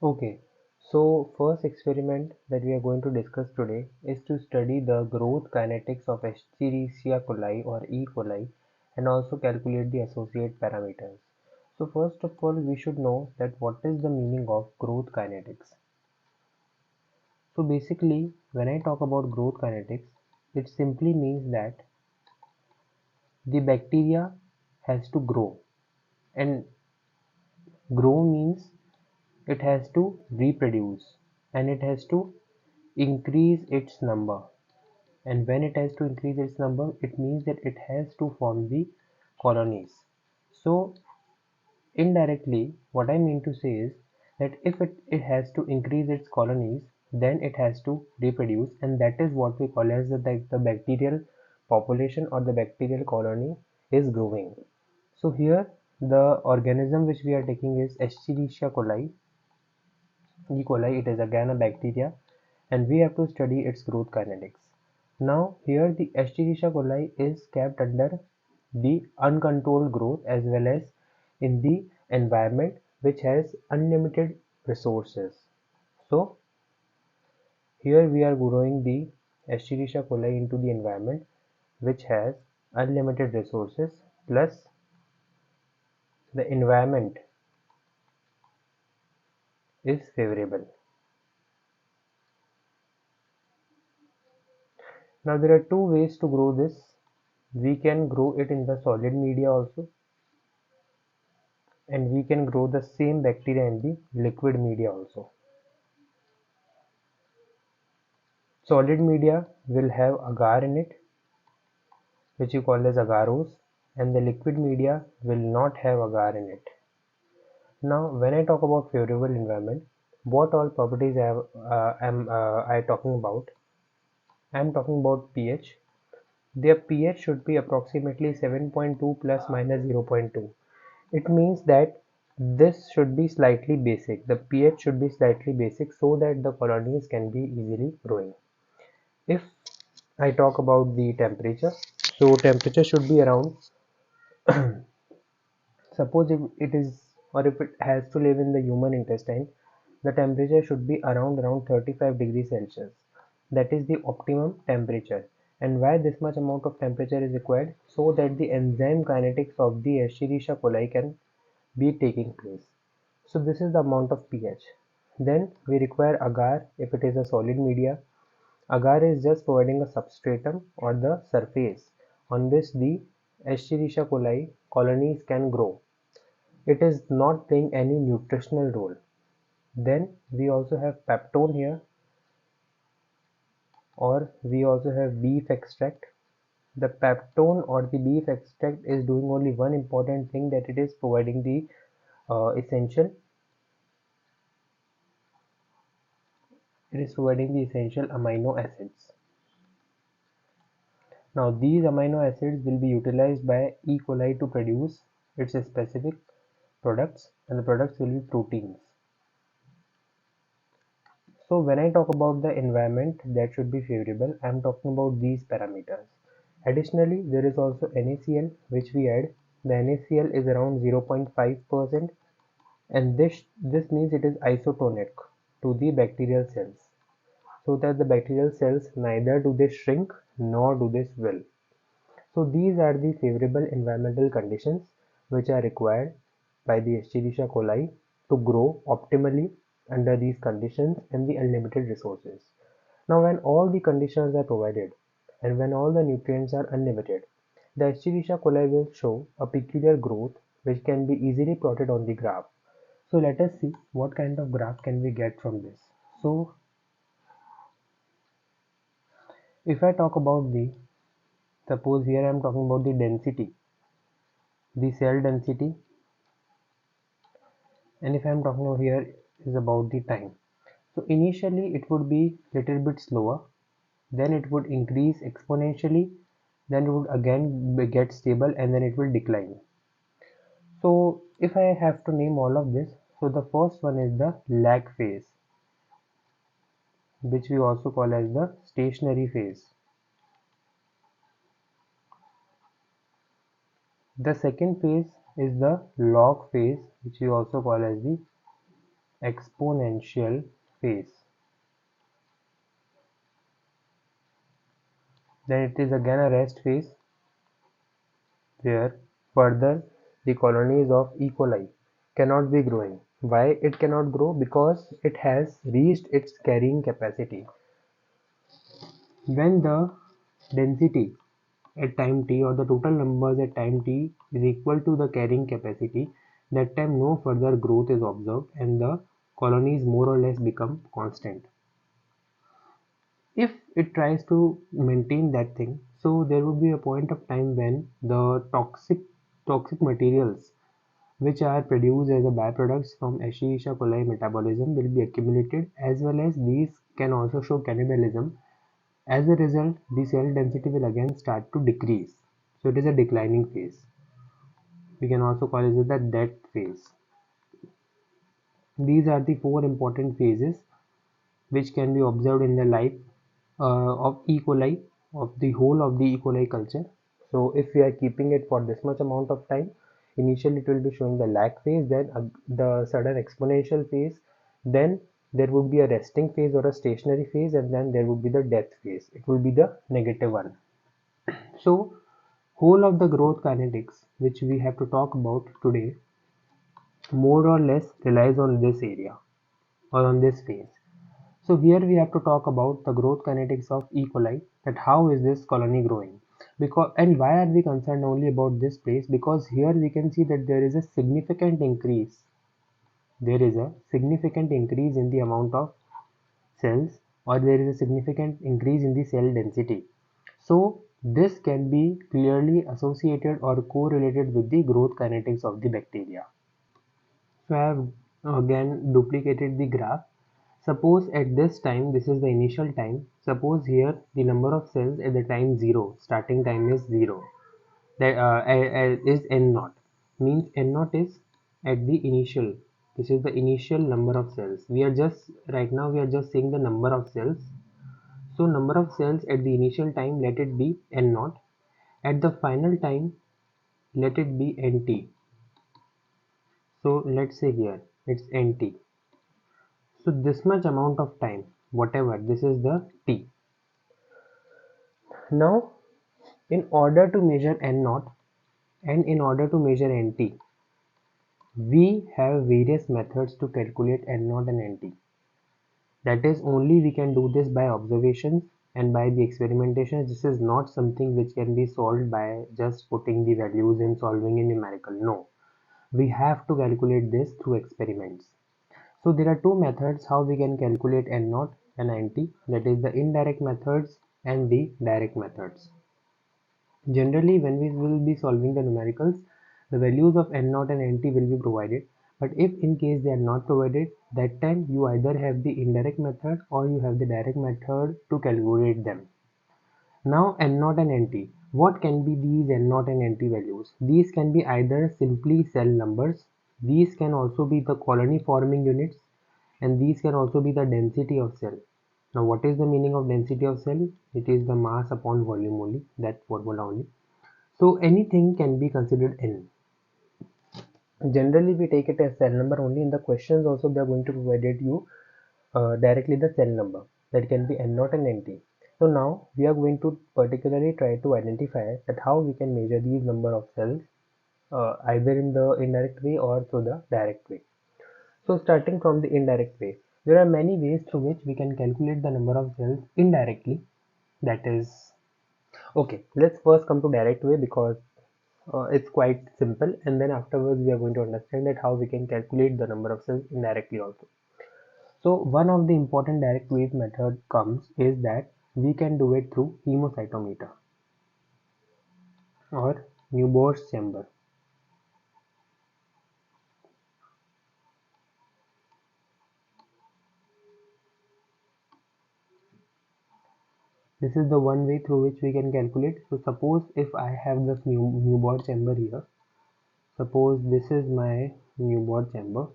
Okay, so first experiment that we are going to discuss today is to study the growth kinetics of Escherichia coli or E. coli and also calculate the associate parameters. So first of all, we should know that what is the meaning of growth kinetics. So basically, when I talk about growth kinetics, it simply means that the bacteria has to grow, and grow means it has to reproduce and it has to increase its number, and when it has to increase its number it means that it has to form the colonies. So indirectly what I mean to say is that if it has to increase its colonies, then it has to reproduce, and that is what we call as the bacterial population or the bacterial colony is growing. So here the organism which we are taking is Escherichia coli. E. coli, it is again a bacteria, and we have to study its growth kinetics. Now here the Escherichia coli is kept under the uncontrolled growth as well as in the environment which has unlimited resources. So here we are growing the Escherichia coli into the environment which has unlimited resources, plus the environment is favorable. Now there are two ways to grow this. We can grow it in the solid media also, and we can grow the same bacteria in the liquid media also. Solid media will have agar in it, which you call as agarose, and the liquid media will not have agar in it. Now when I talk about favorable environment, what all properties am I talking about? I am talking about pH. Their pH should be approximately 7.2 plus minus 0.2. It means that this should be slightly basic. The pH should be slightly basic so that the colonies can be easily growing. If I talk about the temperature, so temperature should be around, suppose if it is or if it has to live in the human intestine, the temperature should be around 35 degrees Celsius. That is the optimum temperature. And why this much amount of temperature is required? So that the enzyme kinetics of the Escherichia coli can be taking place. So this is the amount of pH. Then we require agar if it is a solid media. Agar is just providing a substratum or the surface on which the Escherichia coli colonies can grow. It is not playing any nutritional role. Then we also have peptone here, or we also have beef extract. The peptone or the beef extract is doing only one important thing, that it is providing the essential amino acids. Now these amino acids will be utilized by E. coli to produce its specific products, and the products will be proteins. So when I talk about the environment that should be favorable, I am talking about these parameters. Additionally, there is also NaCl which we add. The NaCl is around 0.5%, and this means it is isotonic to the bacterial cells, so that the bacterial cells neither do they shrink nor do they swell. So these are the favorable environmental conditions which are required by the Escherichia coli to grow optimally under these conditions and the unlimited resources. Now when all the conditions are provided and when all the nutrients are unlimited, the Escherichia coli will show a peculiar growth which can be easily plotted on the graph. So let us see what kind of graph can we get from this. So if I talk about suppose here I am talking about the density, the cell density, and if I am talking over here is about the time. So initially it would be little bit slower, then it would increase exponentially, then it would again get stable, and then it will decline. So if I have to name all of this, so the first one is the lag phase, which we also call as the stationary phase. The second phase is the log phase, which we also call as the exponential phase. Then it is again a rest phase where further the colonies of E. coli cannot be growing. Why it cannot grow? Because it has reached its carrying capacity. When the density at time t or the total numbers at time t is equal to the carrying capacity, that time no further growth is observed and the colonies more or less become constant. If it tries to maintain that thing, so there would be a point of time when the toxic materials which are produced as a byproducts from Escherichia coli metabolism will be accumulated, as well as these can also show cannibalism. As a result, the cell density will again start to decrease. So it is a declining phase. We can also call it the death phase. These are the four important phases which can be observed in the life of E. coli, of the whole of the E. coli culture. So if we are keeping it for this much amount of time, initially it will be showing the lag phase, then the sudden exponential phase, then there would be a resting phase or a stationary phase, and then there would be the death phase. It will be the negative one. So whole of the growth kinetics which we have to talk about today more or less relies on this area or on this phase. So here we have to talk about the growth kinetics of E. coli, that how is this colony growing, because and why are we concerned only about this place, because here we can see that there is a significant increase, in the amount of cells, or there is a significant increase in the cell density. So this can be clearly associated or correlated with the growth kinetics of the bacteria. So I have again duplicated the graph. Suppose at this time, this is the initial time. Suppose here the number of cells at the time 0, starting time is 0. That is n naught. Means n naught is at the initial. This is the initial number of cells. We are just right now we are just seeing the number of cells. So number of cells at the initial time, let it be n naught. At the final time, let it be nt. So let's say here it's nt. So this much amount of time, whatever, this is the t. Now, in order to measure n naught and in order to measure nt, we have various methods to calculate n naught and nt. That is, only we can do this by observations and by the experimentation. This is not something which can be solved by just putting the values and solving a numerical. No, we have to calculate this through experiments. So there are two methods how we can calculate n naught and nt, that is the indirect methods and the direct methods. Generally, when we will be solving the numericals, the values of n naught and nt will be provided. But if in case they are not provided, that time you either have the indirect method or you have the direct method to calculate them. Now n naught and nt. What can be these n naught and nt values? These can be either simply cell numbers. These can also be the colony forming units, and these can also be the density of cell. Now what is the meaning of density of cell? It is the mass upon volume only, that formula only. So anything can be considered n. Generally we take it as cell number only. In the questions also they are going to provide you directly the cell number, that can be n naught and nt. So now we are going to particularly try to identify that how we can measure these number of cells either in the indirect way or through the direct way. So starting from the indirect way, there are many ways through which we can calculate the number of cells indirectly. That is, okay, let's first come to direct way because it's quite simple, and then afterwards we are going to understand that how we can calculate the number of cells indirectly also. So one of the important direct way method comes is that we can do it through hemocytometer or Newborn's chamber. This is the one way through which we can calculate. So suppose if I have this Newborn chamber here, suppose this is my Newborn chamber,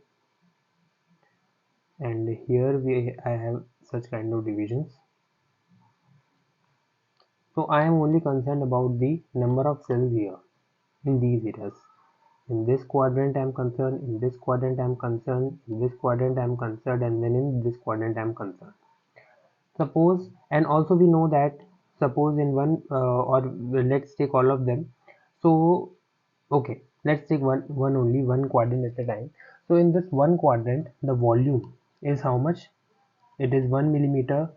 and here I have such kind of divisions. So I am only concerned about the number of cells here in these areas. in this quadrant I'm concerned, in this quadrant I'm concerned, in this quadrant I'm concerned, and then in this quadrant I'm concerned. Suppose, and also we know that suppose in one or let's take all of them. So okay, let's take one only, one quadrant at a time. So in this one quadrant, the volume is how much? It is 1 millimeter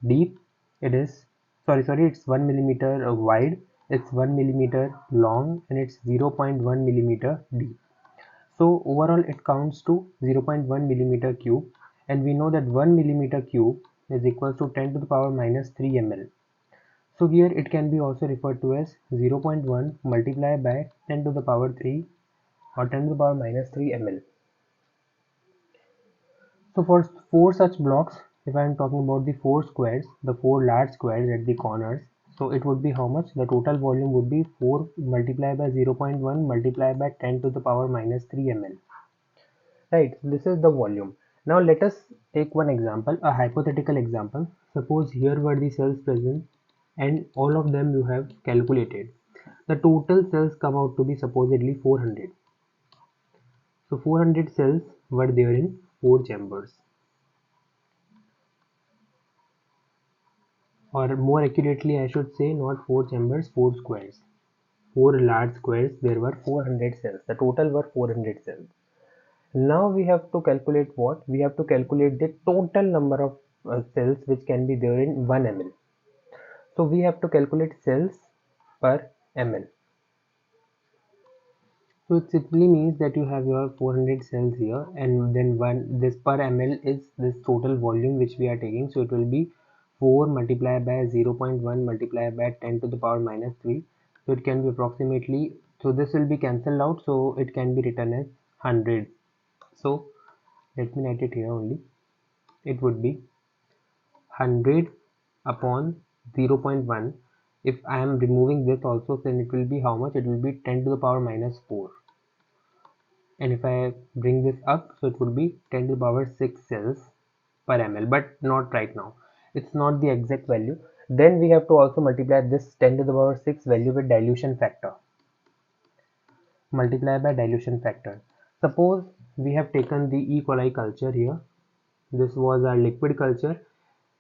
deep. It is sorry, it's 1 millimeter wide. It's 1 millimeter long, and it's 0.1 millimeter deep. So overall it counts to 0.1 millimeter cube, and we know that 1 millimeter cube is equal to 10 to the power minus 3 ml. So here it can be also referred to as 0.1 multiplied by 10 to the power 3 or 10 to the power minus 3 ml. So for four such blocks, if I am talking about the four squares, the four large squares at the corners, so it would be how much? The total volume would be 4 multiplied by 0.1 multiplied by 10 to the power minus 3 ml. Right, so this is the volume. Now let us take one example, a hypothetical example. Suppose here were the cells present and all of them you have calculated. The total cells come out to be supposedly 400. So 400 cells were there in 4 chambers, or more accurately I should say not 4 chambers, 4 squares. 4 large squares, there were 400 cells. The total were 400 cells. Now we have to calculate what? We have to calculate the total number of cells which can be there in 1 ml. So we have to calculate cells per ml. So it simply means that you have your 400 cells here, and then this per ml is this total volume which we are taking. So it will be 4 multiplied by 0.1 multiplied by 10 to the power minus 3. So it can be approximately, so this will be cancelled out, so it can be written as 100. So let me write it here only. It would be 100 upon 0.1. If I am removing this also, then it will be how much? It will be 10 to the power minus 4. And if I bring this up, so it would be 10 to the power 6 cells per ml, but not right now. It's not the exact value. Then we have to also multiply this 10 to the power 6 value with dilution factor. Multiply by dilution factor. Suppose we have taken the E. coli culture here. This was our liquid culture.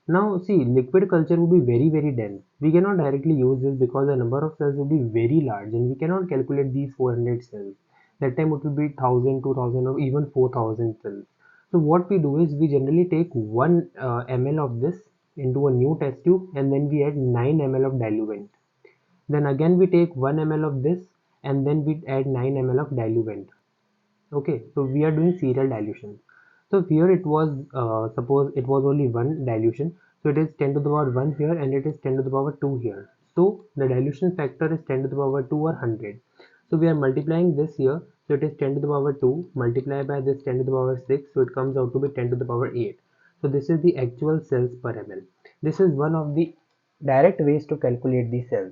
Now see, liquid culture would be very dense. We cannot directly use this because the number of cells would be very large and we cannot calculate these 400 cells. That time it will be 1000, 2000 or even 4000 cells. So what we do is we generally take 1 ml of this into a new test tube, and then we add 9 ml of diluent. Then again we take 1 ml of this and then we add 9 ml of diluent. Okay, so we are doing serial dilution. So here it was suppose it was only one dilution, so it is 10 to the power 1 here and it is 10 to the power 2 here. So the dilution factor is 10 to the power 2 or 100. So we are multiplying this here, so it is 10 to the power 2 multiplied by this 10 to the power 6, so it comes out to be 10 to the power 8. So this is the actual cells per ml. This is one of the direct ways to calculate the cells,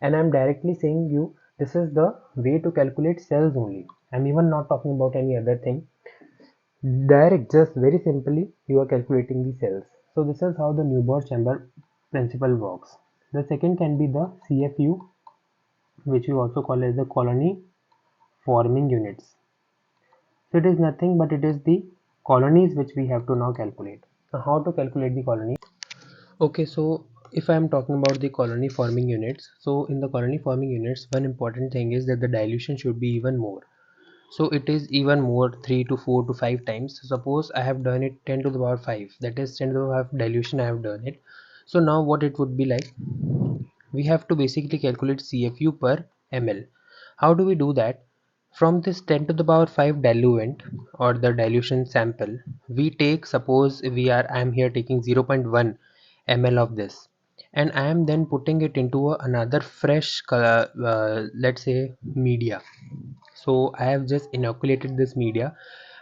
and I'm directly saying you this is the way to calculate cells only. I'm even not talking about any other thing. Direct, just very simply you are calculating the cells. So this is how the Newborn chamber principle works. The second can be the CFU, which we also call as the colony forming units. So it is nothing but it is the colonies which we have to now calculate. Now how to calculate the colony? Okay, so if I am talking about the colony forming units, so in the colony forming units, one important thing is that the dilution should be even more. So it is even more, 3 to 4 to 5 times. So suppose I have done it 10 to the power 5, that is 10 to the power 5 dilution I have done it. So now what it would be like, we have to basically calculate CFU per ml. How do we do that? From this 10 to the power 5 diluent or the dilution sample, we take, suppose I am here taking 0.1 ml of this, and I am then putting it into another fresh let's say media. So I have just inoculated this media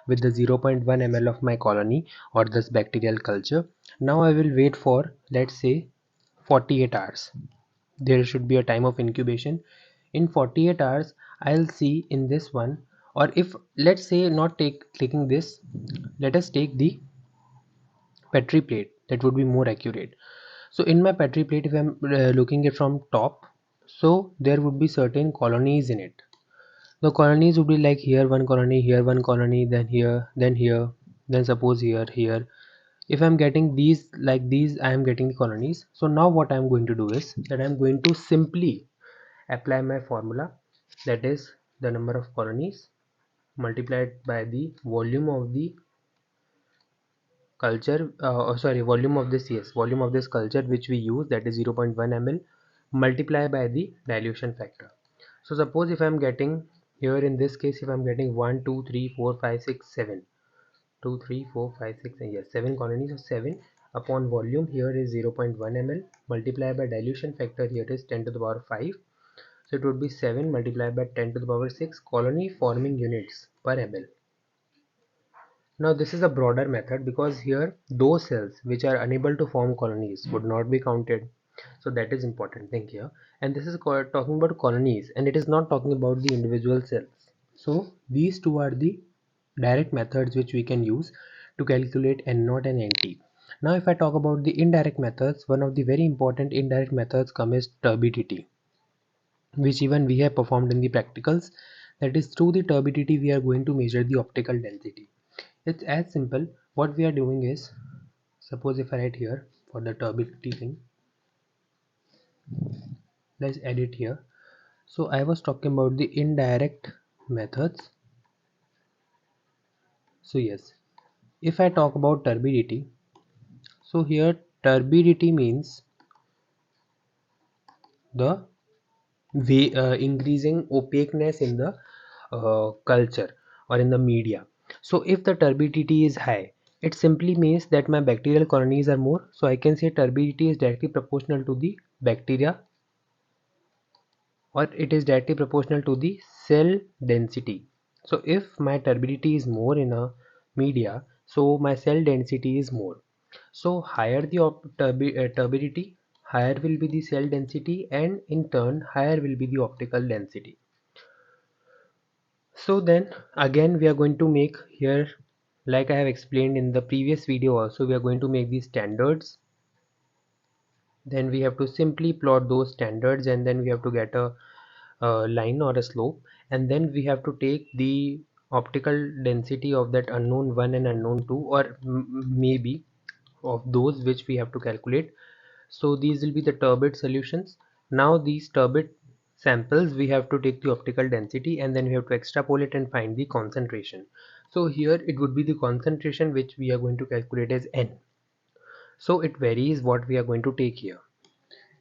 with the 0.1 ml of my colony or this bacterial culture. Now I will wait for, let's say, 48 hours. There should be a time of incubation. In 48 hours I'll see in this one, or if let's say not taking this, let us take the petri plate, that would be more accurate. So in my petri plate, if I'm looking it from top, so there would be certain colonies in it. The colonies would be like here one colony, here one colony, then here, then suppose here. If I'm getting these like these, I am getting the colonies. So now what I'm going to do is that I'm going to simply apply my formula, that is the number of colonies multiplied by the volume of the culture, volume of this, yes, volume of this culture which we use, that is 0.1 ml, multiply by the dilution factor. So suppose if I'm getting here, in this case, if I'm getting 1 2 3 4 5 6 7, 2 3 4 5 6, and yes, 7 colonies of 7 upon volume here is 0.1 ml, multiplied by dilution factor here is 10 to the power 5. So it would be 7 multiplied by 10 to the power 6 colony forming units per ml. Now this is a broader method because here those cells which are unable to form colonies would not be counted. So that is important thing here. And this is talking about colonies, and it is not talking about the individual cells. So these two are the direct methods which we can use to calculate N naught and NT. Now if I talk about the indirect methods, one of the very important indirect methods comes turbidity, which even we have performed in the practicals. That is, through the turbidity we are going to measure the optical density. It's as simple. What we are doing is, suppose if I write here for the turbidity thing, let's add it here. So I was talking about the indirect methods. So yes, if I talk about turbidity, so here turbidity means the increasing opaqueness in the culture or in the media. So if the turbidity is high, it simply means that my bacterial colonies are more. So I can say turbidity is directly proportional to the bacteria, or it is directly proportional to the cell density. So if my turbidity is more in a media, so my cell density is more. So higher the turbidity, higher will be the cell density, and in turn higher will be the optical density. So then again we are going to make here, like I have explained in the previous video also, we are going to make these standards. Then we have to simply plot those standards, and then we have to get a line or a slope, and then we have to take the optical density of that unknown 1 and unknown 2, or maybe of those which we have to calculate. So these will be the turbid solutions. Now these turbid samples, we have to take the optical density, and then we have to extrapolate and find the concentration. So here it would be the concentration which we are going to calculate as N. So it varies what we are going to take here.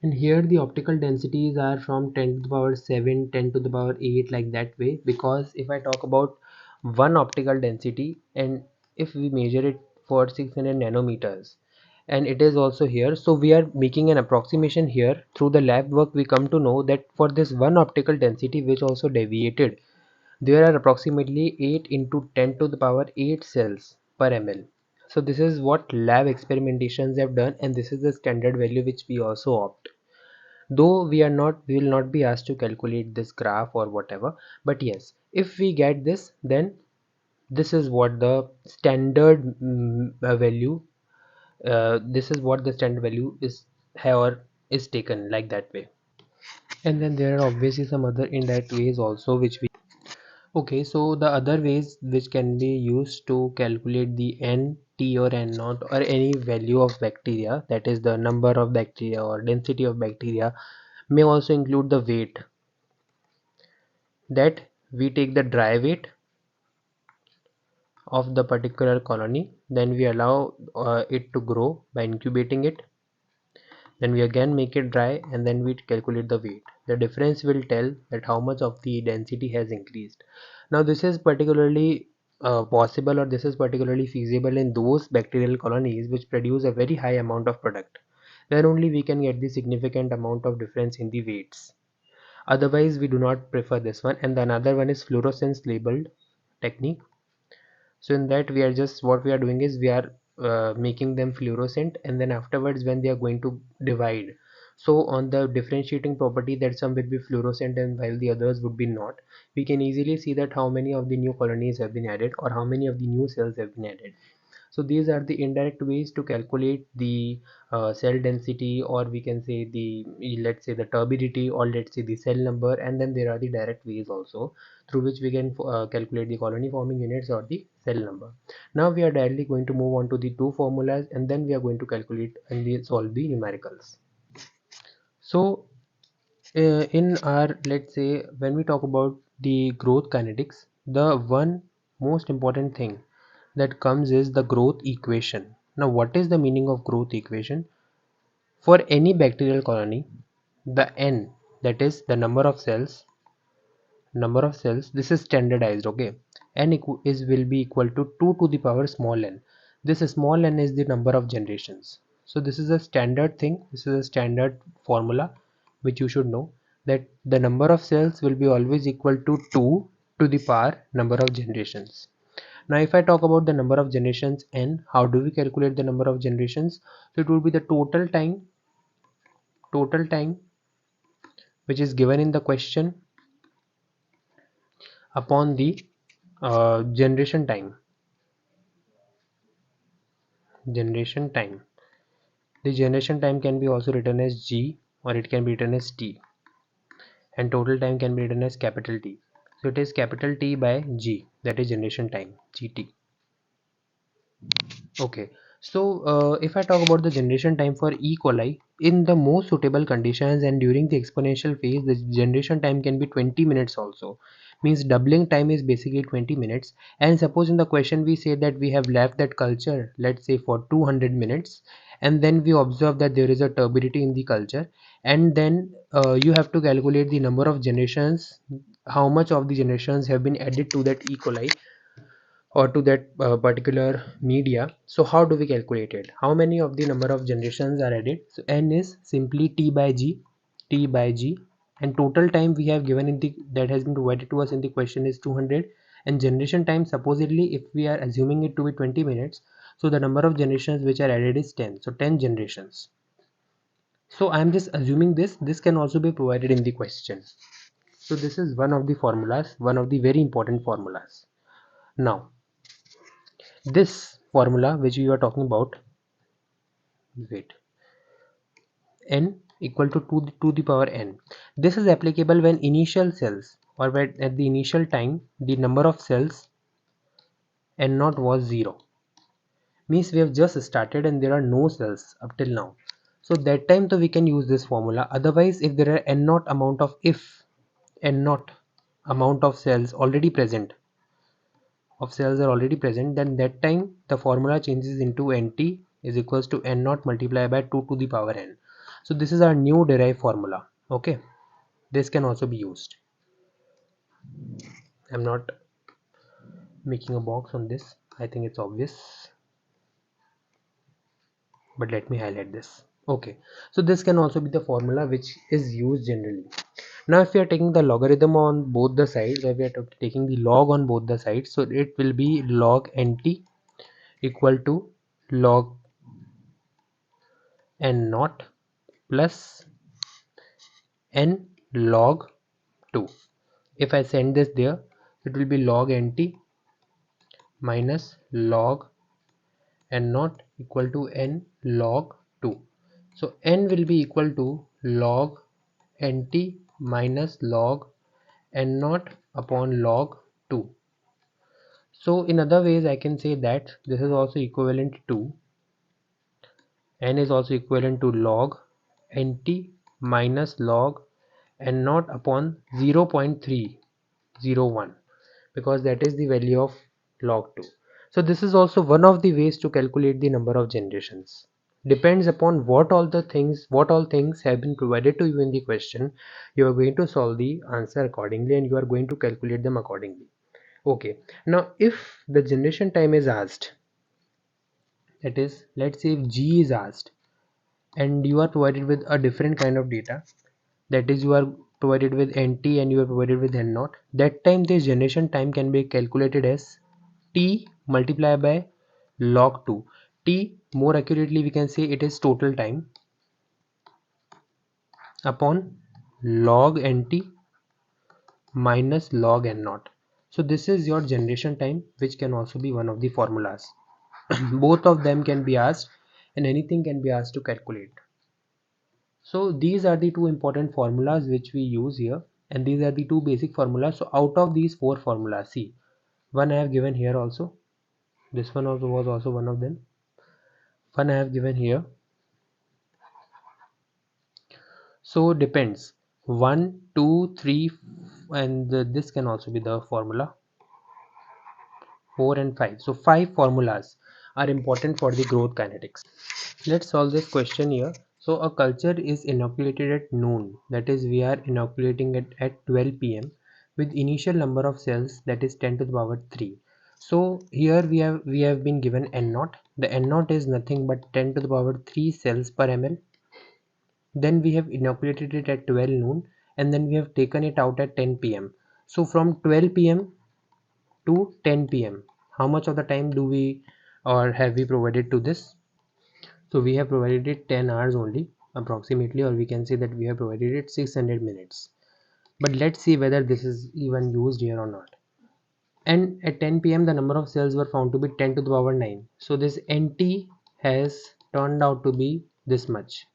And here the optical densities are from 10 to the power 7, 10 to the power 8, like that way. Because if I talk about one optical density, and if we measure it for 600 nanometers, and it is also here, so we are making an approximation here. Through the lab work we come to know that for this one optical density which also deviated, there are approximately 8 into 10 to the power 8 cells per ml. So this is what lab experimentations have done, and this is the standard value which we also opt. Though we will not be asked to calculate this graph or whatever, but yes, if we get this, then this is what the standard value, this is what the standard value is, or is taken like that way. And then there are obviously some other indirect ways also which we, okay, so the other ways which can be used to calculate the N, T or N naught or any value of bacteria, that is the number of bacteria or density of bacteria, may also include the weight. That we take the dry weight of the particular colony, then we allow it to grow by incubating it, then we again make it dry, and then we calculate the weight. The difference will tell that how much of the density has increased. Now this is particularly possible, or this is particularly feasible in those bacterial colonies which produce a very high amount of product. Then only we can get the significant amount of difference in the weights. Otherwise we do not prefer this one. And the another one is fluorescence labeled technique. So in that, we are just, what we are doing is we are making them fluorescent, and then afterwards when they are going to divide, So on the differentiating property that some will be fluorescent and while the others would be not, we can easily see that how many of the new colonies have been added or how many of the new cells have been added. So these are the indirect ways to calculate the cell density, or we can say the, let's say, the turbidity, or let's say the cell number, and then there are the direct ways also through which we can calculate the colony forming units or the cell number. Now we are directly going to move on to the two formulas, and then we are going to calculate and solve the numericals. So in our, let's say, when we talk about the growth kinetics, the one most important thing that comes is the growth equation. Now what is the meaning of growth equation? For any bacterial colony, the n, that is the number of cells, this is standardized, okay. N will be equal to 2 to the power small n. This small n is the number of generations. So this is a standard thing, this is a standard formula which you should know, that the number of cells will be always equal to 2 to the power number of generations. Now if I talk about the number of generations n, how do we calculate the number of generations? So it will be the total time which is given in the question upon the generation time. The generation time can be also written as g, or it can be written as t, and total time can be written as capital T. So it is capital T by g, that is generation time, gt. Okay, so if I talk about the generation time for E. coli, in the most suitable conditions and during the exponential phase, the generation time can be 20 minutes also. Means doubling time is basically 20 minutes. And suppose in the question we say that we have left that culture, let's say for 200 minutes, and then we observe that there is a turbidity in the culture, and then you have to calculate the number of generations, how much of the generations have been added to that E. coli or to that particular media. So how do we calculate it? How many of the number of generations are added? So n is simply t by g, and total time we have given in the, that has been provided to us in the question, is 200, and generation time, supposedly if we are assuming it to be 20 minutes, so the number of generations which are added is 10, so 10 generations. So I am just assuming this can also be provided in the question. So this is one of the formulas, one of the very important formulas. Now this formula which we are talking about, wait, n equal to 2 to the power n, this is applicable when initial cells, or when at the initial time the number of cells n naught was 0. Means we have just started and there are no cells up till now, so that time so we can use this formula. Otherwise, if there are n naught amount of, if n naught amount of cells already present, then that time the formula changes into nt is equals to n naught multiplied by 2 to the power n. So this is our new derived formula, okay. This can also be used. I'm not making a box on this, I think it's obvious, but let me highlight this. Okay, so this can also be the formula which is used generally. Now if we are taking the logarithm on both the sides, or we are taking the log on both the sides, so it will be log nt equal to log n naught plus n log 2. If I send this there, it will be log nt minus log n naught equal to n log 2. So n will be equal to log nt minus log n naught upon log 2. So in other ways I can say that this is also equivalent to, n is also equivalent to log nt minus log n naught upon 0.301, because that is the value of log 2. So this is also one of the ways to calculate the number of generations. Depends upon what all things have been provided to you in the question, you are going to solve the answer accordingly and you are going to calculate them accordingly. Okay, now if the generation time is asked, that is, let's say if g is asked and you are provided with a different kind of data, that is, you are provided with nt and you are provided with n naught, that time this generation time can be calculated as t multiplied by log 2. T, more accurately we can say it is total time, upon log nt minus log n naught. So this is your generation time, which can also be one of the formulas. Both of them can be asked, and anything can be asked to calculate. So these are the two important formulas which we use here, and these are the two basic formulas. So out of these four formulas, see, one I have given here also. This one also was also one of them. One I have given here. So depends. 1, 2, 3, and this can also be the formula. 4 and 5. So 5 formulas are important for the growth kinetics. Let's solve this question here. So a culture is inoculated at noon, that is we are inoculating it at 12 p.m. with initial number of cells, that is 10 to the power 3. So here we have been given n naught. The n naught is nothing but 10 to the power 3 cells per ml. Then we have inoculated it at 12 noon, and then we have taken it out at 10 p.m. So from 12 p.m. to 10 p.m. how much of the time do we or have we provided to this? So we have provided it 10 hours only approximately, or we can say that we have provided it 600 minutes. But let's see whether this is even used here or not. And at 10 p.m. the number of cells were found to be 10 to the power 9. So this NT has turned out to be this much.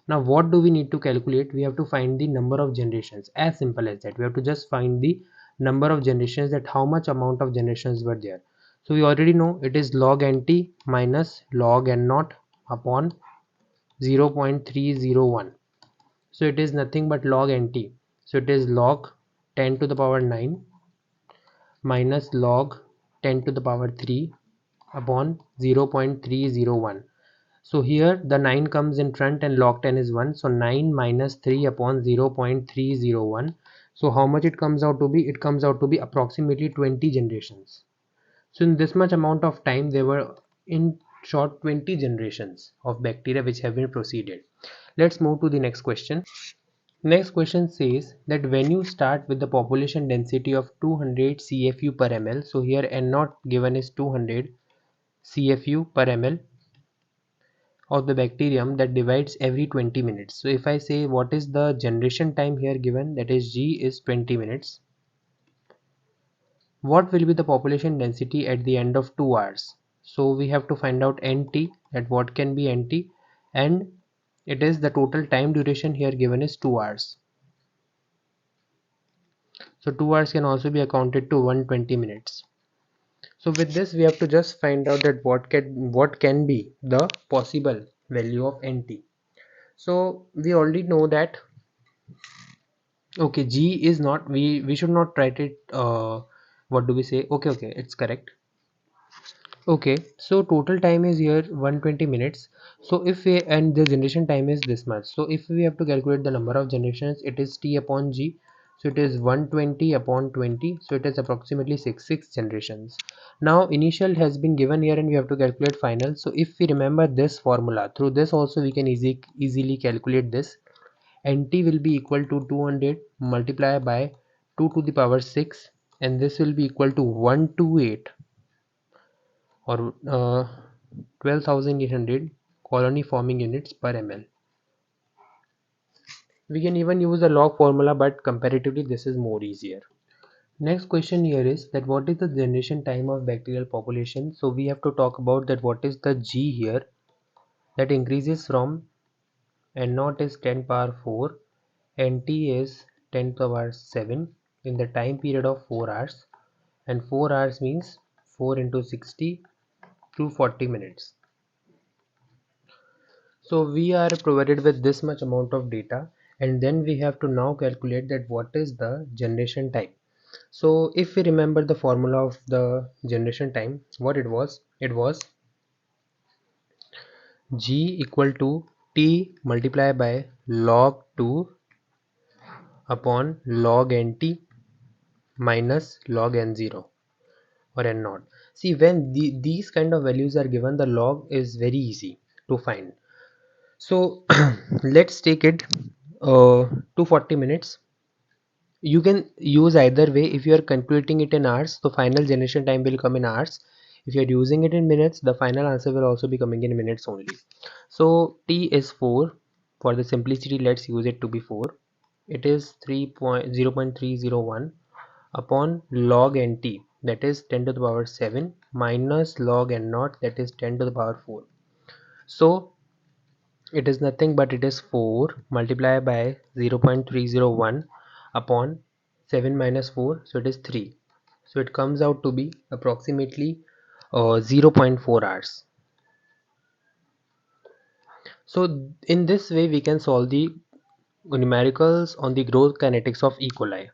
Now what do we need to calculate? We have to find the number of generations. As simple as that. We have to just find the number of generations, that how much amount of generations were there. So we already know it is log NT minus log N naught upon 0.301. So it is nothing but log NT. So it is log 10 to the power 9 minus log 10 to the power 3 upon 0.301. So here the 9 comes in front and log 10 is 1. So 9 minus 3 upon 0.301. So how much it comes out to be? It comes out to be approximately 20 generations. So in this much amount of time, there were in short 20 generations of bacteria which have been proceeded. Let's move to the next question. Next question says that when you start with the population density of 200 CFU per ml, so here N naught given is 200 CFU per ml of the bacterium that divides every 20 minutes. So if I say what is the generation time here given, that is G is 20 minutes. What will be the population density at the end of 2 hours? So we have to find out NT, at what can be NT, and it is the total time duration here given is 2 hours. So 2 hours can also be accounted to 120 minutes. So with this we have to just find out that what can be the possible value of NT. So we already know that, okay, G is not, we should not write it, what do we say, okay, it's correct. Okay, so total time is here 120 minutes. So if we, and the generation time is this much, so if we have to calculate the number of generations, it is T upon G. So it is 120 upon 20, so it is approximately 6 generations. Now initial has been given here and we have to calculate final. So if we remember this formula, through this also we can easily calculate this. NT will be equal to 200 multiplied by 2 to the power 6, and this will be equal to 128 or 12,800 colony forming units per ml. We can even use the log formula, but comparatively this is more easier. Next question here is that what is the generation time of bacterial population? So we have to talk about that what is the G here, that increases from N naught is 10 power 4, NT is 10 power 7 in the time period of 4 hours, and 4 hours means 4 into 60 to 40 minutes. So we are provided with this much amount of data, and then we have to now calculate that what is the generation time. So if we remember the formula of the generation time, what it was G equal to T multiplied by log 2 upon log NT minus log N0 or N naught. See, when these kind of values are given, the log is very easy to find. So let's take it to 40 minutes. You can use either way. If you are calculating it in hours, the final generation time will come in hours. If you are using it in minutes, the final answer will also be coming in minutes only. So T is 4, For the simplicity, let's use it to be 4. It is 0.301 upon log nt, that is 10 to the power 7, minus log n naught, that is 10 to the power 4. So it is nothing but it is 4 multiplied by 0.301 upon 7 minus 4, so it is 3. So it comes out to be approximately 0.4 hours. So in this way we can solve the numericals on the growth kinetics of E. coli.